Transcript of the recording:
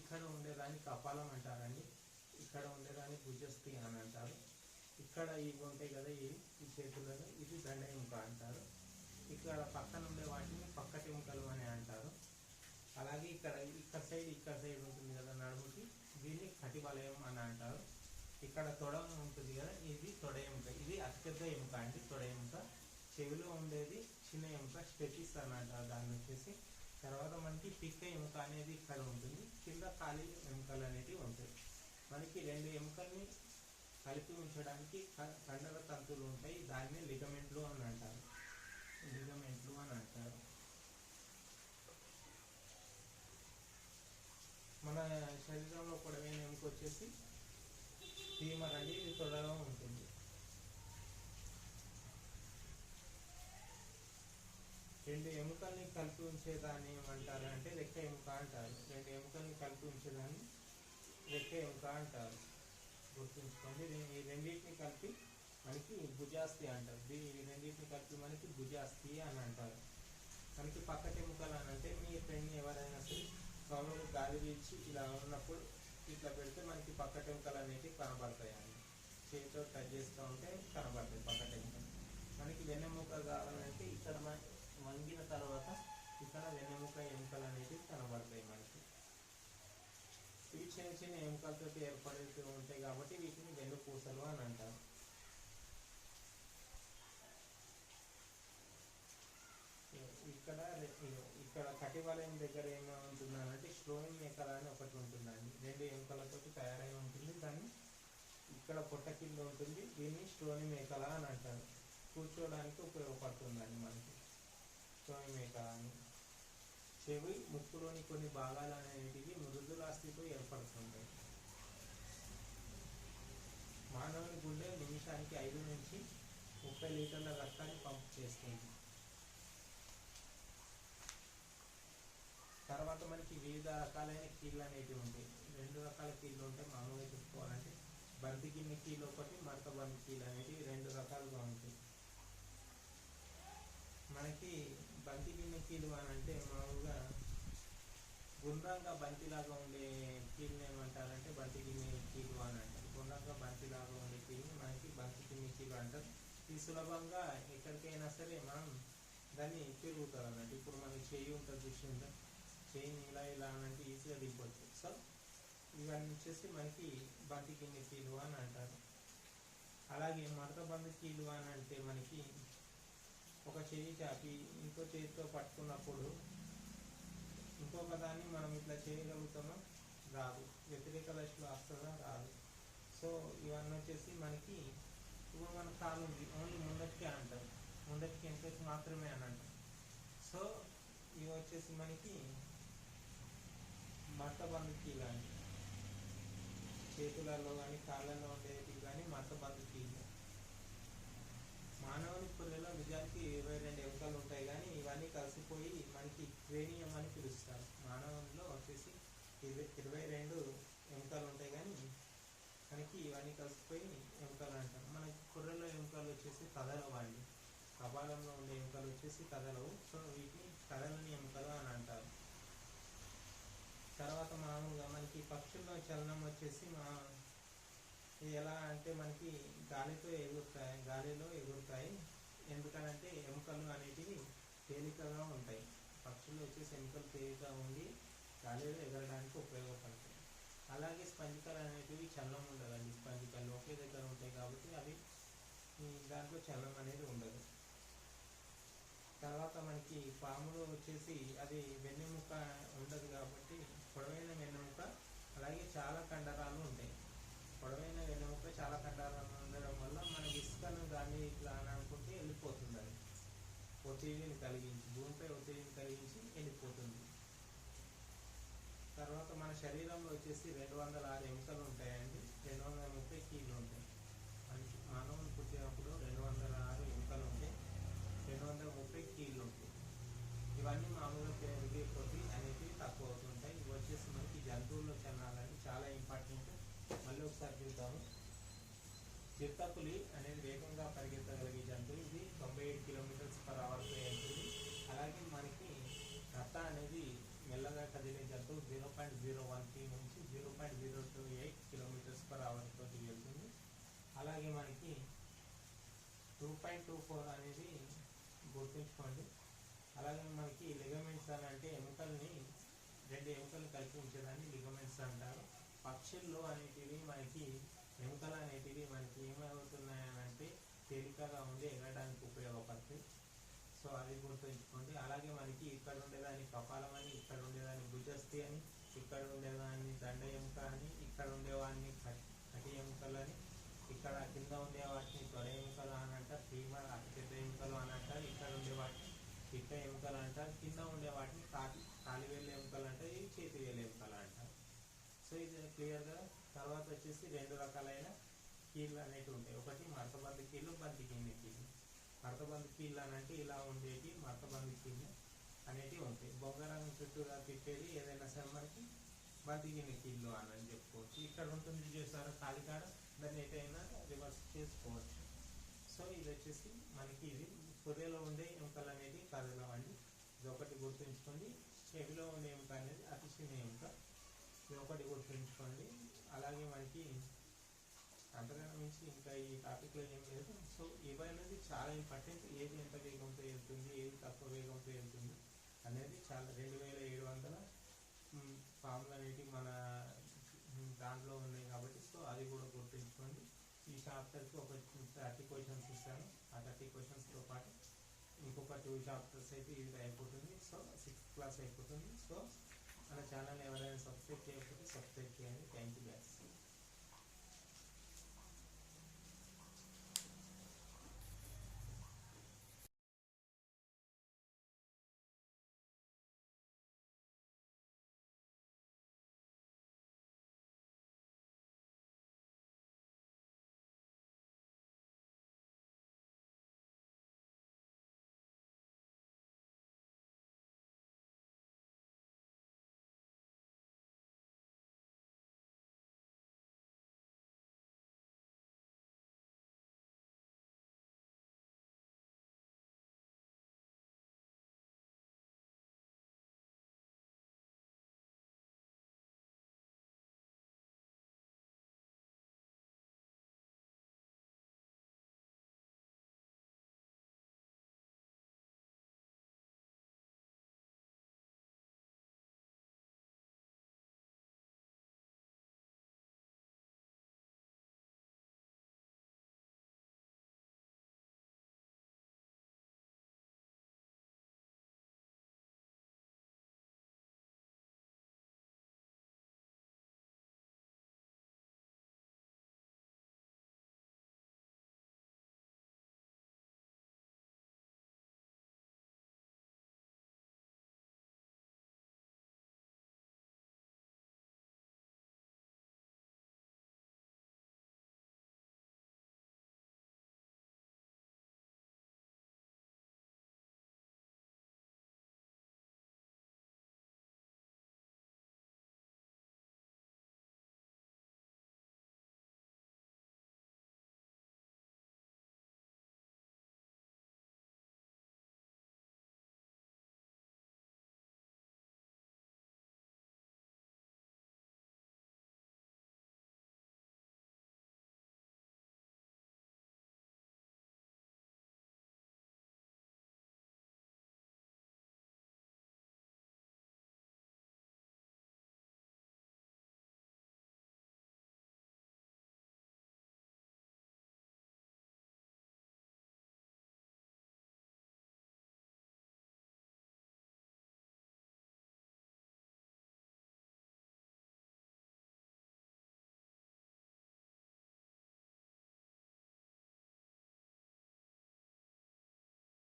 ఇక్కడ ఉండేదాన్ని కపాలం అంటారండి, ఇక్కడ ఉండేదాన్ని భుజస్థి అని అంటారు. ఇక్కడ ఇవి ఉంటాయి కదా, ఈ చేతులలో ఇది దండ ఎముక అంటారు. ఇక్కడ పక్కన ఉండే వాటిని పక్కటి ఎముకలు అని అంటారు. అలాగే ఇక్కడ సైడ్ ఉంటుంది కదా నడుముకి, దీన్ని కటిబలయం అని అంటారు. ఇక్కడ తొడ ఉంటుంది కదా, ఇది తొడ ఎముక, ఇది అతిపెద్ద ఎముక అండి తొడ ఎముక. చెవిలో ఉండేది చిన్న ఎముక స్టెపిస్ అని అంటారు దాన్ని వచ్చేసి. తర్వాత మనకి పిక్క ఎముక అనేది ఇక్కడ ఉంటుంది, కింద ఖాళీ ఎముకలు అనేటివి ఉంటాయి. మనకి రెండు ఎముకల్ని కలిపి ఉంచడానికి కండర తంతులు ఉంటాయి, దాన్ని లిగమెంట్లు అని అంటారు. మన శరీరంలో పొడవైన ఎముక వచ్చేసి ఫీమర్ అండి, ఇది తొడలో ఉంటుంది. రెండు ఎముకల్ని కలిపి ఉంచేదాన్ని ఏమంటారు అంటే రెక్క ఎముక అంటారు. రెండు ఎముకల్ని కలిపి ఉంచేదాన్ని రెక్క ఎముక అంటారు. గుర్తుంచుకోండి. ఈ రెండింటిని కలిపి మనకి భుజాస్థి అంటారు. ఈ రెండింటిని కలిపి మనకి భుజాస్థి అని అంటారు. మనకి పక్కటి ఎముకలు అని అంటే మీ ఫ్రెండ్ని ఎవరైనా సరే మామూలు గాలి పీల్చి ఇలా ఉన్నప్పుడు ఇట్లా పెడితే మనకి పక్కటి ఎముకలు అనేవి కనబడతాయి అండి. చేతితో టచ్ చేస్తూ ఉంటే కనబడతాయి పక్కటి ఎముకలు. మనకి వెన్నెముక కావాలంటే ఇక్కడ వంగిన తర్వాత ఇక్కడ వెన్నెముక ఎముకలు అనేవి కనబడతాయి మనకి. ఇవి చిన్న చిన్న ఎముకలతో ఏర్పడుతూ ఉంటాయి కాబట్టి వీటిని వెన్నుపూసలు అని అంటారు. ఇక్కడ కటిబలయం దగ్గర ఏమవుతుందనంటే శ్లోయం మేకల అని ఒకటి ఉంటుందండి. రెండు ఎముకలతో తయారై ఉంటుంది, దాన్ని ఇక్కడ పొట్ట కింద ఉంటుంది, దీన్ని శ్లోని మేకల అని అంటారు. కూర్చోవడానికి ఉపయోగపడుతుందండి మనకి శ్లోని మేకల అని. చెవి ముక్కులోని కొన్ని భాగాలు అనేటివి మృదులాస్థితో ఏర్పడుతుంటాయి. మానవుని గుండె నిమిషానికి 5 నుంచి 30 లీటర్ల రక్తాన్ని పంపు చేస్తుంది. తర్వాత మనకి వివిధ రకాలైన కీళ్ళు అనేటివి ఉంటాయి. 2 రకాల కీళ్ళు ఉంటాయి మామూలుగా చెప్పుకోవాలంటే. బంతి గిన్నె కీళ్ళు ఒకటి, మడత బంతి కీళ్ళు అనేటివి 2 రకాలుగా ఉంటాయి. మనకి బంతి గిన్నె కీళ్ళు అని అంటే మామూలుగా గుండ్రంగా బంతిలాగా ఉండే కీళ్ళని ఏమంటారంటే బంతి గిన్నె కీళ్ళు అని అంటారు. గుండ్రంగా బంతిలాగా ఉండే కీళ్ళని మనకి బంతి గిన్నె కీళ్ళు అంటారు. ఇది సులభంగా ఎక్కడికైనా సరే మనం దాన్ని తిరుగుతారు అన్నట్టు. ఇప్పుడు మనకి చేయి ఉంటుంది చూసిందా, చేయిని ఇలా అంటే ఈజీగా దిగవచ్చు. సో ఇవన్నీ వచ్చేసి మనకి బంతి గిన్నె కీళ్ళు అని అంటారు. అలాగే మడత బంతి కీళ్ళు అని అంటే మనకి ఒక చేయి చాపి ఇంకో చేతితో పట్టుకున్నప్పుడు ఇంకొక దాన్ని మనం ఇట్లా చేయగలుగుతామో రాదు, వ్యతిరేక దశలో వస్తుందా రాదు. సో ఇవన్నీ వచ్చేసి మనకి ఇప్పుడు మన కాలు ఉంది, ఓన్లీ ముందటికి అంటారు, ముందటికి వెనకకి మాత్రమే అని అంటారు. సో ఇవి వచ్చేసి మనకి మడత బంతి కీళ్ళు అని, చేతులలో కానీ కాళ్ళల్లో ఉండేవి కానీ మడత బంతి కీళ్ళు. మానవుని పుర్రెలో నిజానికి 22 ఎముకలు ఉంటాయి, కానీ ఇవన్నీ కలిసిపోయి మనకి క్రేనియం అని పిలుస్తారు. మానవునిలో వచ్చేసి 22 ఎముకలు ఉంటాయి, కానీ మనకి ఇవన్నీ కలిసిపోయి ఎముకలు అంటారు. మనకి పుర్రెలో ఎముకలు వచ్చేసి కదలవండి, కపాలంలో ఉండే ఎముకలు వచ్చేసి కదలవు. సో వీటిని కదలని ఎముకలు అని అంటారు. తర్వాత మామూలుగా మనకి పక్షుల్లో చలనం వచ్చేసి ఎలా అంటే మనకి గాలిలో ఎగురుతాయి. ఎందుకనంటే ఎముకలు అనేటివి తేలికగా ఉంటాయి. పక్షులు వచ్చేసి ఎముకలు తేలికగా ఉండి గాలిలో ఎగరడానికి ఉపయోగపడతాయి. అలాగే స్పంజికలు అనేటివి చలనం ఉండదండి. స్పంజికలు ఒకే దగ్గర ఉంటాయి కాబట్టి అవి దాంట్లో చలనం అనేది ఉండదు. తర్వాత మనకి పాములు వచ్చేసి అది వెన్నెముక ఉండదు కాబట్టి పొడవైన వెన్నెముక, అలాగే చాలా కండరాలు ఉంటాయి. పొడవైన వెన్నెముక చాలా కండరాలు ఉండడం వల్ల మన ఇసుకను దాన్ని ఇట్లా అని అనుకుంటే వెళ్ళిపోతుంది. అది ఒత్తిడిని కలిగించి భూమిపై ఒత్తిడిని కలిగించి వెళ్ళిపోతుంది. తర్వాత మన శరీరంలో వచ్చేసి 206 ఎముకలు ఉంటాయండి, 230 కీళ్ళు ఉంటాయి. మానవుని పుట్టినప్పుడు 206 ఎముకలు ఉంటాయి, 230 కీళ్ళు ఉంటాయి. ఇవన్నీ మామూలుగా పెరిగే కొద్ది అనేవి తక్కువ అవుతుంటాయి. ఇవి వచ్చేసి మనకి జంతువుల్లో చలనాలని చాలా ఇంపార్టెంట్. మళ్ళీ ఒకసారి చూద్దాము. చిరుతపులి అనేది వేగంగా పరిగెత్తగలిగే జంతువు. ఇది 97 km/h వెళ్తుంది. అలాగే మనకి నత్త అనేది మెల్లగా కదిలే జంతువు. 0.013 నుంచి 0.028 km/h తోటి వెళ్తుంది. అలాగే మనకి 2.24 అనేది గుర్తుంచుకోండి. అలాగే మనకి లిగమెంట్స్ అని అంటే ఎముకల్ని, రెండు ఎముకలు కలిపి ఉంచేదాన్ని లిగమెంట్స్ అంటారు. పక్షుల్లో అనేటివి మనకి ఎముకలు అనేటివి మనకి ఏమవుతున్నాయనంటే తేలికగా ఉండి ఎగరడానికి ఉపయోగపడుతుంది. సో అది గుర్తుంచుకోండి. అలాగే మనకి ఇక్కడ ఉండేదాన్ని కపాలం అని, ఇక్కడ ఉండేదాన్ని భుజస్థి అని, ఇక్కడ ఉండేదాన్ని దండ ఎముక అని, ఇక్కడ ఉండేవాడిని కటి ఎముకలు అని, ఇక్కడ కింద ఉండే వాటిని తొడ ఎముకలు అని అంటారు, ఫీమర్ అతిపెద్ద ఎముకలు అని అంటారు, ఇక్కడ ఉండే వాటిని పిక్క ఎముకలు అంటారు, కింద ఉండే వాటిని కాలివేళ్ళ ఎముకలు అంటారు, ఇవి చేతి వేళ్ళ ఎముకలు అంటారు. సో ఇది క్లియర్గా. తర్వాత వచ్చేసి రెండు రకాలైన కీళ్ళు అనేవి ఉంటాయి. ఒకటి మడతబంది కీళ్ళు, బంతి కింది కీళ్ళు. మడతబంది కీళ్ళు అని అంటే ఇలా ఉండేవి మడతబంది కీళ్ళు అనేటివి ఉంటాయి. బొంగరం చుట్టూగా తిప్పేది ఏదైనా సరే మనకి బంతి కింది కీళ్ళు అని చెప్పుకోవచ్చు. ఇక్కడ ఉంటుంది చూసారా కాలికాడ, దాన్ని ఎటైనా రివర్స్ చేసుకోవచ్చు. సో ఇది వచ్చేసి మనకి ఇది పొర్రెలో ఉండే ఎముకలు అనేది కదలవండి. ఇది ఒకటి గుర్తుంచుకోండి. చెవిలో ఉండే ఎముక అనేది అతి చిన్న ఎముక, ఇది ఒకటి గుర్తుంచుకోండి. అలాగే మనకి అంతకన్నా మించి ఇంకా ఈ టాపిక్లో ఏం లేదు. సో ఇవన్నీ చాలా ఇంపార్టెంట్. ఏది ఎంత వేగంతో వెళ్తుంది, ఏది తక్కువ వేగంతో వెళ్తుంది అనేది చాలా 2700 ఫామ్లు అనేవి మన దాంట్లో ఉన్నాయి కాబట్టి సో అది కూడా గుర్తుంచుకోండి. ఈ చాప్టర్కి ఒక 30 క్వశ్చన్స్ ఇస్తాను. ఆ 30 క్వశ్చన్స్తో పాటు ఇంకొక 2 చాప్టర్స్ అయితే ఇది అయిపోతుంది. సో 6th క్లాస్ అయిపోతుంది. సో మన ఛానల్ ఎవరైనా సబ్స్క్రైబ్ చేయకపోతే సబ్స్క్రైబ్ చేయండి. Thank you guys.